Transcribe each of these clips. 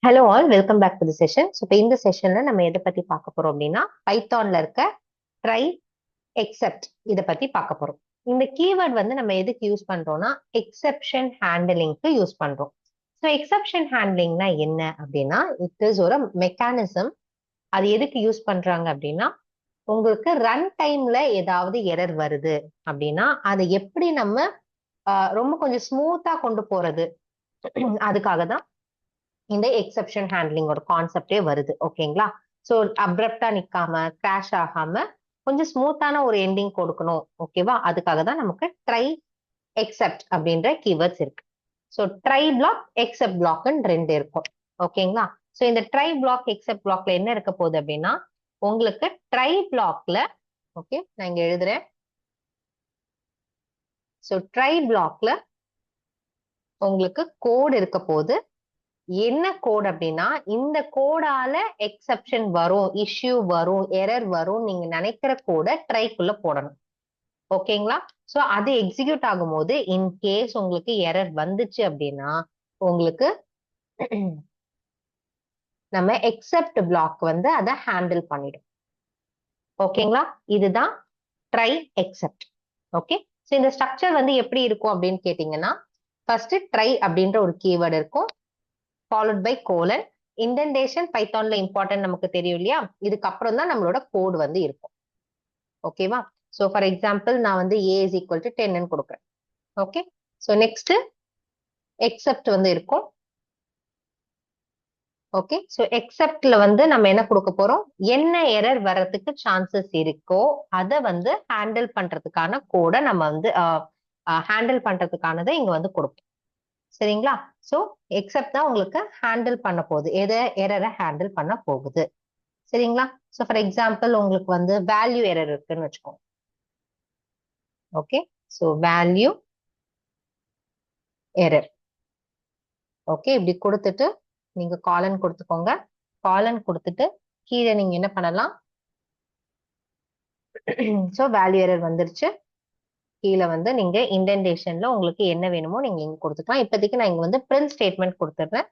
Hello all, welcome back to the session. So இப்போ இந்த செஷன்ல நம்ம எதை பத்தி பார்க்க போறோம் அப்படின்னா, பைத்தான்ல இருக்க ட்ரை, எக்ஸெப்ட் இதை பத்தி பார்க்க போறோம். இந்த கீவேர்ட் வந்து நம்ம எதுக்கு யூஸ் பண்றோம்னா, எக்ஸெப்ஷன் ஹேண்டலிங்க்கு யூஸ் பண்றோம். ஸோ எக்ஸெப்ஷன் ஹேண்ட்லிங்னா என்ன அப்படின்னா, இட் இஸ் ஒரு மெக்கானிசம். அது எதுக்கு யூஸ் பண்றாங்க அப்படின்னா, உங்களுக்கு ரன் டைம்ல ஏதாவது எரர் வருது அப்படின்னா, அதை எப்படி நம்ம ரொம்ப கொஞ்சம் ஸ்மூத்தா கொண்டு போறது, அதுக்காக தான் இந்த எக்ஸெப்ஷன் ஹேண்ட்லிங்கோட கான்செப்டே வருது. ஓகேங்களா? ஸோ அப்ரப்டா நிக்காம, கிராஷ் ஆகாம கொஞ்சம் ஸ்மூத்தான ஒரு எண்டிங் கொடுக்கணும். ஓகேவா? அதுக்காக தான் நமக்கு ட்ரை, எக்ஸெப்ட் அப்படின்ற கீவேர்ட்ஸ் இருக்கு. ஸோ ட்ரை பிளாக், எக்ஸெப்ட் பிளாக்னு ரெண்டு இருக்கும். ஓகேங்களா? ஸோ இந்த ட்ரை பிளாக், எக்ஸெப்ட் பிளாக்ல என்ன இருக்க போகுது அப்படின்னா, உங்களுக்கு ட்ரை பிளாக்ல, ஓகே நான் இங்க எழுதுறேன். ஸோ ட்ரை பிளாக்ல உங்களுக்கு கோட் இருக்க போகுது. என்ன கோட் அப்படின்னா, இந்த கோடால எக்ஸெப்ஷன் வரும், இஷ்யூ வரும், எரர் வரும் நீங்க நினைக்கிற கோட ட்ரைக்குள்ள போடணும். ஓகேங்களா? சோ அது எக்ஸிக்யூட் ஆகும்போது இன் கேஸ் உங்களுக்கு எரர் வந்துச்சு அப்படின்னா, உங்களுக்கு நம்ம எக்ஸெப்ட் பிளாக் வந்து அதை ஹேண்டில் பண்ணிடும். ஓகேங்களா? இதுதான் ட்ரை, எக்ஸெப்ட். ஓகே, சோ இந்த ஸ்ட்ரக்சர் வந்து எப்படி இருக்கும் அப்படின்னு கேட்டீங்கன்னா, ஃபர்ஸ்ட் ட்ரை அப்படின்ற ஒரு கீவேர்டு இருக்கும், ஃபாலோட் பை கோலன். இண்டென்டேஷன் பைத்தான்ல இம்பார்ட்டன்ட் நமக்கு தெரியும் இல்லையா? இதுக்கப்புறம் தான் நம்மளோட கோட் வந்து இருக்கும். ஓகேவா? ஸோ ஃபார் எக்ஸாம்பிள் நான் வந்து ஏ இஸ் ஈக்குவல் டு 10 கொடுக்குறேன். ஓகே, ஸோ நெக்ஸ்ட் எக்ஸெப்ட் வந்து இருக்கும். ஓகே, ஸோ எக்ஸெப்ட்ல வந்து நம்ம என்ன கொடுக்க போறோம், என்ன எரர் வர்றதுக்கு சான்சஸ் இருக்கோ அதை வந்து ஹேண்டில் பண்றதுக்கான கோடை நம்ம வந்து ஹேண்டில் பண்றதுக்கானதை இங்க வந்து கொடுப்போம். சரிங்களா? சோ எக்ஸெப்ட் தான் உங்களுக்கு ஹேண்டில் பண்ண போகுது, எதை எரரை ஹேண்டில் பண்ண போகுது. சரிங்களா? சோ ஃபார் எக்ஸாம்பிள் உங்களுக்கு வந்து வேல்யூ எரர் இருக்குன்னு வச்சுக்கோங்க. Okay, so value error. Okay, இப்படி கொடுத்துட்டு நீங்க காலன் கொடுத்துக்கோங்க. காலன் கொடுத்துட்டு கீழே நீங்க என்ன பண்ணலாம், சோ வேல்யூ எரர் வந்துருச்சு. கீழே வந்து நீங்க இண்டென்டேஷன்ல உங்களுக்கு என்ன வேணுமோ நீங்க இங்க கொடுத்துக்கலாம். இப்போதைக்கு நான் இங்க வந்து பிரிண்ட் ஸ்டேட்மெண்ட் கொடுத்துடுறேன்.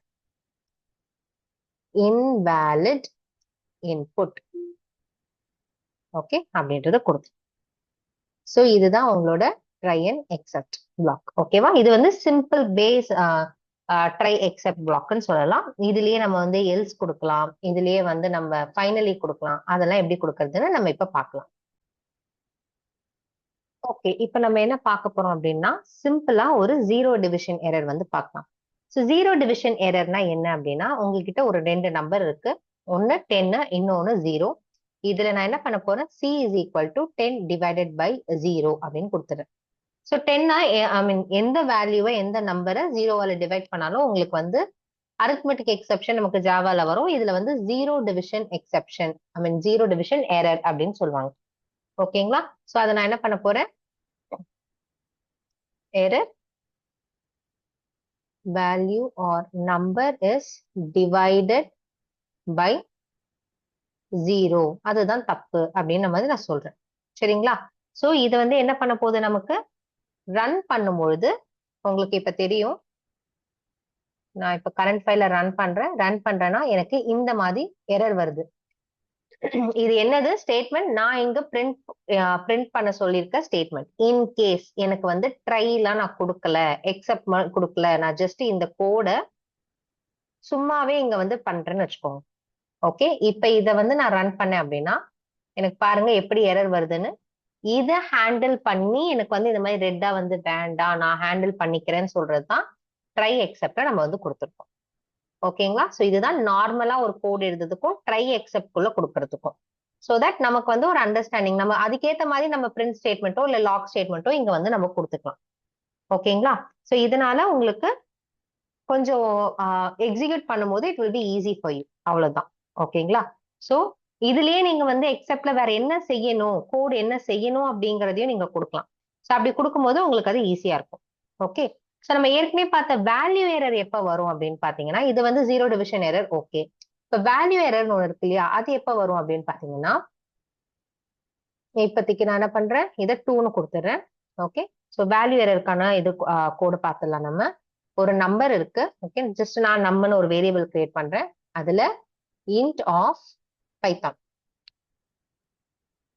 Invalid input. ஓகே, அப்படின்றத கொடுத்து, சோ இதுதான் உங்களோட ட்ரை அண்ட் எக்ஸெப்ட் பிளாக். ஓகேவா? இது வந்து சிம்பிள் பேஸ் ட்ரை எக்ஸெப்ட் பிளாக்னு சொல்லலாம். இதுலயே நம்ம வந்து எல்ஸ் கொடுக்கலாம், இதுலயே வந்து நம்ம ஃபைனலி கொடுக்கலாம். அதெல்லாம் எப்படி கொடுக்கறதுன்னு நம்ம இப்ப பார்க்கலாம். ஓகே, இப்ப நம்ம என்ன பார்க்க போறோம் அப்படின்னா, சிம்பிளா ஒரு ஜீரோ டிவிஷன் எரர் வந்து பார்க்கலாம். ஸோ ஜீரோ டிவிஷன் எரர்னா என்ன அப்படின்னா, உங்ககிட்ட ஒரு ரெண்டு நம்பர் இருக்கு, ஒன்னு 10, இன்னொன்னு 0. இதுல நான் என்ன பண்ண போறேன், c is equal to 10 divided by 0 அப்படின்னு கொடுத்துறேன். ஸோ 10 ஐ மீன் எந்த வேல்யூவை, எந்த நம்பரை ஜீரோவால டிவைட் பண்ணாலும் உங்களுக்கு வந்து அரித்மெட்டிக் எக்ஸெப்ஷன் நமக்கு ஜாவால வரும். இதுல வந்து ஜீரோ டிவிஷன் எக்ஸெப்ஷன், ஐ மீன் ஜீரோ டிவிஷன் எரர் அப்படின்னு சொல்லுவாங்க. ஓகேங்களா? ஸோ அதை நான் என்ன பண்ண போறேன், error value or number is divided by 0, அதுதான் தப்பு அப்படின்னு மாதிரி நான் சொல்றேன். சரிங்களா? சோ இது வந்து என்ன பண்ண போகுது, நமக்கு ரன் பண்ணும்பொழுது உங்களுக்கு இப்ப தெரியும். நான் இப்ப கரண்ட் ஃபைல ரன் பண்றேன்னா எனக்கு இந்த மாதிரி எரர் வருது. இது என்னது ஸ்டேட்மெண்ட், நான் இங்க பிரிண்ட் பண்ண சொல்லியிருக்க ஸ்டேட்மெண்ட். இன் கேஸ் எனக்கு வந்து ட்ரைலாம் நான் கொடுக்கல, எக்ஸெப்ட் கொடுக்கல, நான் ஜஸ்ட் இந்த கோடை சும்மாவே இங்க வந்து பண்றேன்னு வச்சுக்கோங்க. ஓகே, இப்ப இத வந்து நான் ரன் பண்ணேன் அப்படின்னா எனக்கு பாருங்க எப்படி எரர் வருதுன்னு. இதை ஹேண்டில் பண்ணி எனக்கு வந்து இந்த மாதிரி ரெட்டா வந்து வேண்டாம், நான் ஹேண்டில் பண்ணிக்கிறேன்னு சொல்றதுதான் ட்ரை எக்ஸெப்ட நம்ம வந்து கொடுத்துருக்கோம். ஓகேங்களா? சோ இதுதான் நார்மலா ஒரு கோட் எழுதுறதுக்கும் ட்ரை எக்ஸெப்ட் குள்ள கொடுக்கறதுக்கும். சோ தட் நமக்கு வந்து ஒரு அண்டர்ஸ்டாண்டிங், நம்ம அதுக்கேத்த மாதிரி நம்ம பிரிண்ட் ஸ்டேட்மெண்ட்டோ இல்ல லாக் ஸ்டேட்மெண்ட்டோ இங்க வந்து நம்ம கொடுத்துக்கலாம். ஓகேங்களா? சோ இதனால உங்களுக்கு கொஞ்சம் எக்ஸிக்யூட் பண்ணும்போது it will be easy for you, அவ்வளவுதான். ஓகேங்களா? சோ இதுலயே நீங்க வந்து எக்ஸெப்ட்ல வேற என்ன செய்யணும், கோட் என்ன செய்யணும் அப்படிங்கறதையும் நீங்க கொடுக்கலாம். சோ அப்படி கொடுக்கும்போது உங்களுக்கு அது ஈஸியா இருக்கும். ஓகே, சோ நம்ம ஏற்கனவே பார்த்த வேல்யூ எரர் எப்ப வரும் அப்படின்னு பாத்தீங்கன்னா, இது வந்து ஜீரோ டிவிஷன் எரர். ஓகே, இப்ப வேல்யூ எரர்னு ஒண்ணு இருக்கு இல்லையா, அது எப்ப வரும் அப்படின்னு பாத்தீங்கன்னா, இப்போதைக்கு நான் என்ன பண்றேன், இதை 2ன்னு கொடுத்துடுறேன். ஓகே, சோ வேல்யூ எரருக்கான இது கோடு பார்த்துடலாம் நம்ம. ஒரு நம்பர் இருக்கு. ஓகே, ஜஸ்ட் நான் நம்பர்னு ஒரு வேரியபிள் கிரியேட் பண்றேன். அதுல int ஆஃப் பைத்தான்.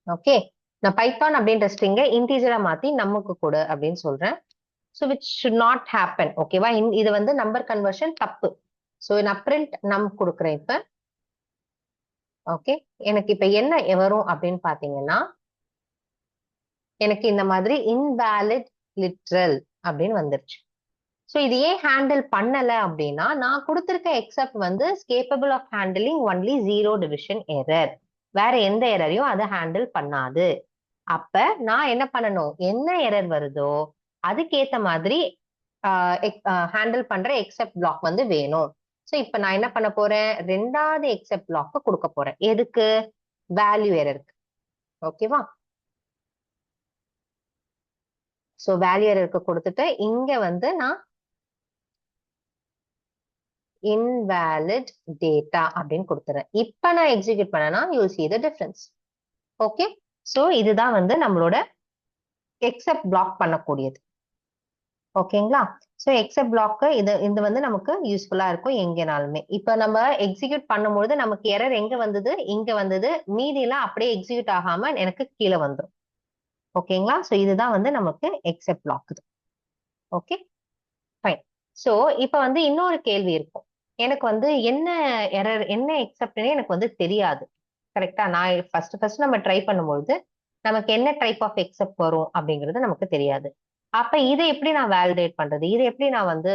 ஓகே, நான் பைத்தான் அப்படின்ற ஸ்ட்ரிங்கை இன்டீஜரா மாத்தி நமக்கு கொடு அப்படின்னு சொல்றேன். So which should not happen. ஓகேவா, இது வந்து நம்பர் கன்வர்ஷன் தப்பு. ஸோ நான் பிரிண்ட் நம் கொடுக்குறேன் இப்ப. ஓகே, எனக்கு இப்ப என்ன வரும் அப்படின்னு பாத்தீங்கன்னா, எனக்கு இந்த மாதிரி இன்வேலிட் லிட்ரல் அப்படின்னு வந்துருச்சு. ஸோ இது ஏன் ஹேண்டில் பண்ணல அப்படின்னா, நான் கொடுத்திருக்க எக்ஸப்ட் வந்து capable of handling only 0 division error. வேற எந்த எரரையும் அதை ஹேண்டில் பண்ணாது. அப்ப நான் என்ன பண்ணணும், என்ன எரர் வருதோ அதுக்கேத்த மாதிரி ஹேண்டில் பண்ற எக்ஸப்ட் பிளாக் வந்து வேணும். ஸோ இப்ப நான் என்ன பண்ண போறேன், ரெண்டாவது எக்ஸப்ட் பிளாக் கொடுக்க போறேன். எதுக்கு, வேல்யூ எரருக்கு. ஓகேவா, ஸோ வேல்யூ எரருக்கு கொடுத்துட்டு இங்க வந்து நான் invalid data அப்படின்னு கொடுத்துறேன். இப்ப நான் எக்ஸிக்யூட் பண்ணனா you'll see the difference. Okay, so இதுதான் வந்து நம்மளோட எக்ஸப்ட் பிளாக் பண்ணக்கூடியது. ஓகேங்களா, சோ எக்ஸப்ட் பிளாக் இது வந்து நமக்கு யூஸ்ஃபுல்லா இருக்கும் எங்கனாலுமே. இப்ப நம்ம எக்ஸிக்யூட் பண்ணும்போது நமக்கு எரர் எங்க வந்தது, இங்க வந்தது, மீதி எல்லாம் அப்படியே எக்ஸிக்யூட் ஆகாம எனக்கு கீழே வந்துடும். ஓகேங்களா, சோ இதுதான் வந்து நமக்கு except block. Okay fine. So இப்ப வந்து இன்னொரு கேள்வி இருக்கும், எனக்கு வந்து என்ன எரர் என்ன எக்ஸப்ட்னே எனக்கு வந்து தெரியாது. கரெக்டா, நான் ஃபர்ஸ்ட் நம்ம ட்ரை பண்ணும்போது நமக்கு என்ன டைப் ஆஃப் எக்ஸப்ட் வரும் அப்படிங்கிறது நமக்கு தெரியாது. அப்ப இதை எப்படி நான் வேலிடேட் பண்றது, இதை எப்படி நான் வந்து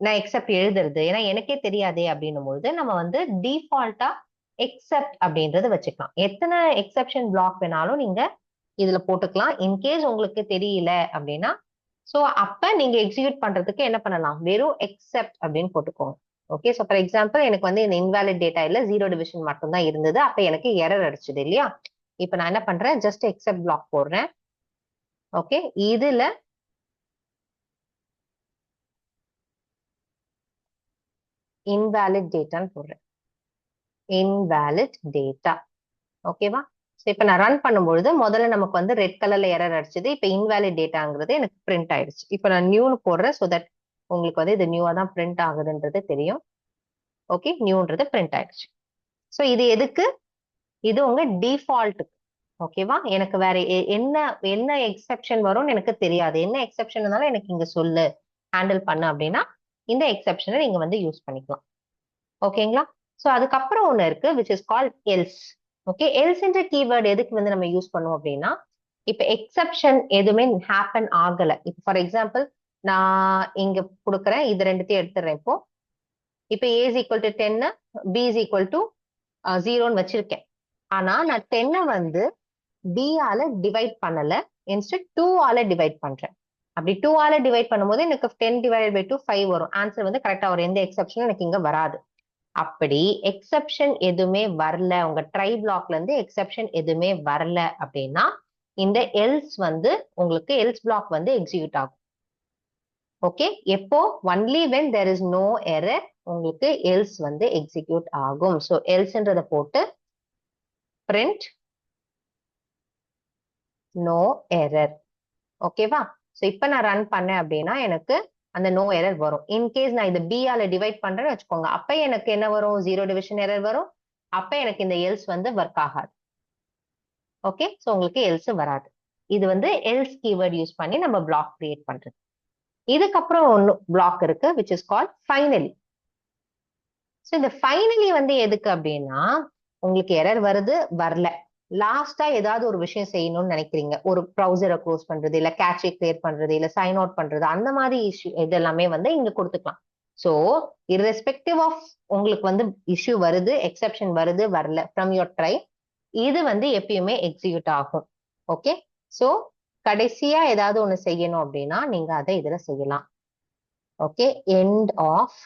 நான் எக்ஸப்ட் எழுதுறது, ஏன்னா எனக்கே தெரியாதே அப்படின்னும் பொழுது நம்ம வந்து டிஃபால்ட்டா எக்ஸப்ட் அப்படின்றது வச்சுக்கலாம். எத்தனை எக்ஸப்ஷன் பிளாக் வேணாலும் நீங்க இதுல போட்டுக்கலாம். இன்கேஸ் உங்களுக்கு தெரியல அப்படின்னா, சோ அப்ப நீங்க எக்ஸிக்யூட் பண்றதுக்கு என்ன பண்ணலாம், வெறும் எக்ஸப்ட் அப்படின்னு போட்டுக்கோங்க. ஓகே, சோ ஃபார் எக்ஸாம்பிள் எனக்கு வந்து இந்த இன்வாலிட் டேட்டா இல்ல 0 டிவிஷன் மட்டும் தான் இருந்தது. அப்ப எனக்கு எரர் அடிச்சது இல்லையா. இப்ப நான் என்ன பண்றேன், ஜஸ்ட் எக்ஸப்ட் பிளாக் போடுறேன். ஓகே, இதுல இன்வாலிட் டேட்டான்னு போடுறேன். Invalid data. ஓகேவா, சோ இப்ப நான் ரன் பண்ணும்பொழுது முதல்ல நமக்கு வந்து ரெட் கலர்ல எரர் அடிச்சது. இப்ப இன்வாலிட் டேட்டாங்கிறது எனக்கு பிரிண்ட் ஆயிடுச்சு. இப்ப நான் நியூன்னு போடுறேன், சோ தட் உங்களுக்கு வந்து இது நியூவா தான் பிரிண்ட் ஆகுதுன்றது தெரியும். ஓகே, நியூன்றது பிரிண்ட் ஆயிடுச்சு. சோ இது எதுக்கு, இது உங்க டிஃபால்ட். ஓகேவா, எனக்கு வேற என்ன என்ன எக்ஸெப்ஷன் வரும்னு எனக்கு தெரியாது. என்ன எக்ஸெப்ஷன் இருந்தாலும் எனக்கு இங்க சொல்லு, ஹேண்டில் பண்ணு அப்படின்னா இந்த எக்ஸெப்ஷனை நீங்க வந்து யூஸ் பண்ணிக்கலாம். ஓகேங்களா, சோ அதுக்கப்புறம் ஒண்ணு இருக்கு which is called else. Okay, else என்ற கீவேர்டு எதுக்கு வந்து நம்ம யூஸ் பண்ணுவோம் அப்படின்னா, இப்ப எக்ஸெப்ஷன் எதுவுமே ஹேப்பன் ஆகல. இப்ப ஃபார் எக்ஸாம்பிள் நான் இங்க கொடுக்குறேன், இது ரெண்டுத்தையும் எடுத்துறேன். இப்ப A is equal to 10, B is equal to 0ன்னு வச்சிருக்கேன். ஆனா நான் 10 வந்து b ஆல டிவைட் பண்ணல, இன்ஸ்டெட் 2 ஆல டிவைட் பண்றேன். அப்படி 2 ஆல டிவைட் பண்ணும்போது எனக்கு 10 டிவைடட் பை 2 5 வரும். ஆன்சர் வந்து கரெக்டா வரும், எந்த எக்ஸெப்ஷனும் எனக்கு இங்க வராது. அப்படி எக்ஸெப்ஷன் எதுவுமே வரல, உங்க ட்ரை பிளாக்ல இருந்து எக்ஸெப்ஷன் எதுவுமே வரல அப்படின்னா இந்த எல்ஸ் வந்து உங்களுக்கு எல்ஸ் பிளாக் வந்து எக்ஸிக்யூட் ஆகும். ஓகே, எப்போ, only when there is no error உங்களுக்கு எல்ஸ் வந்து எக்ஸிக்யூட் ஆகும். ஸோ எல்ஸ்ன்றதை போட்டு பிரிண்ட் நோ எரர். ஓகேவா, ஸோ இப்போ நான் ரன் பண்ணேன் அப்படின்னா எனக்கு அந்த நோ எரர் வரும். இன்கேஸ் நான் இதை b ஆல டிவைட் பண்றேன்னு வச்சுக்கோங்க, அப்ப எனக்கு என்ன வரும், 0 டிவிஷன் எரர் வரும். அப்ப எனக்கு இந்த எல்ஸ் வந்து ஒர்க் ஆகாது. ஓகே, ஸோ உங்களுக்கு எல்ஸ் வராது. இது வந்து எல்ஸ் கீவேர்ட் யூஸ் பண்ணி நம்ம பிளாக் கிரியேட் பண்றது. இதுக்கப்புறம் ஒன்னு பிளாக் இருக்கு which is called finally. So இந்த ஃபைனலி வந்து எதுக்கு அப்படின்னா, உங்களுக்கு எரர் வருது, வரல, லாஸ்டா ஏதாவது ஒரு விஷயம் செய்யணும்னு நினைக்கிறீங்க, ஒரு ப்ரௌசரை க்ளோஸ் பண்றது, இல்ல கேட்சை கிளியர் பண்றது, இல்ல சைன் அவுட் பண்றது, அந்த மாதிரி இஷ்யூ இதெல்லாமே வந்து இங்க கொடுத்துக்கலாம். ஸோ இர்ரெஸ்பெக்டிவ் ஆஃப் உங்களுக்கு வந்து இஷ்யூ வருது, எக்ஸெப்ஷன் வருது, வரல, ஃப்ரம் யுவர் ட்ரை, இது வந்து எப்பயுமே எக்ஸிக்யூட் ஆகும். ஓகே, ஸோ கடைசியா ஏதாவது ஒண்ணு செய்யணும் அப்படின்னா நீங்க அதை இதுல செய்யலாம். Okay, end of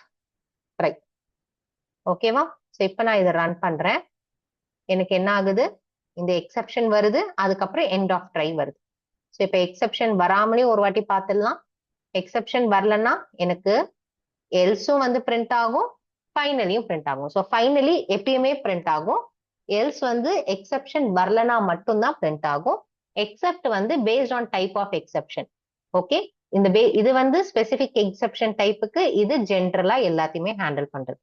try. ஓகேவா, ஸோ இப்போ நான் இதை ரன் பண்றேன், எனக்கு என்ன ஆகுது, இந்த எக்ஸெப்ஷன் வருது, அதுக்கப்புறம் எண்ட் ஆஃப் ட்ரை வருது. ஸோ இப்போ எக்ஸெப்ஷன் வராமலே ஒரு வாட்டி பார்த்துடலாம். எக்ஸெப்ஷன் வரலன்னா எனக்கு எல்ஸும் வந்து பிரிண்ட் ஆகும், ஃபைனலியும் பிரிண்ட் ஆகும். ஸோ ஃபைனலி எப்பயுமே பிரிண்ட் ஆகும், எல்ஸ் வந்து எக்ஸெப்ஷன் வரலனா மட்டும்தான் பிரிண்ட் ஆகும். எக்ஸெப்ட் வந்து based on type of exception. Okay, இது வந்து ஸ்பெசிபிக் எக்ஸெப்ஷன் டைப்புக்கு, இது ஜென்ரலா எல்லாத்தையுமே ஹேண்டில் பண்றது.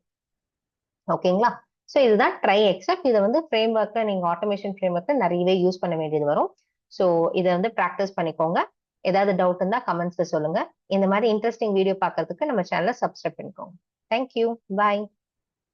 ஓகேங்களா? ஸோ இதுதான் ட்ரை எக்ஸெப்ட். இதை வந்து ஃப்ரேம் ஒர்க்ல நீங்க ஆட்டோமேஷன் ஃப்ரேம் ஒர்க்ல நிறையவே யூஸ் பண்ண வேண்டியது வரும். ஸோ இதை வந்து ப்ராக்டிஸ் பண்ணிக்கோங்க. ஏதாவது டவுட் இருந்தா கமெண்ட்ஸ்ல சொல்லுங்க. இந்த மாதிரி இன்ட்ரெஸ்டிங் வீடியோ பார்க்கறதுக்கு நம்ம சேனலை சப்ஸ்கிரைப் பண்ணிக்கோங்க. தேங்க்யூ. பாய்.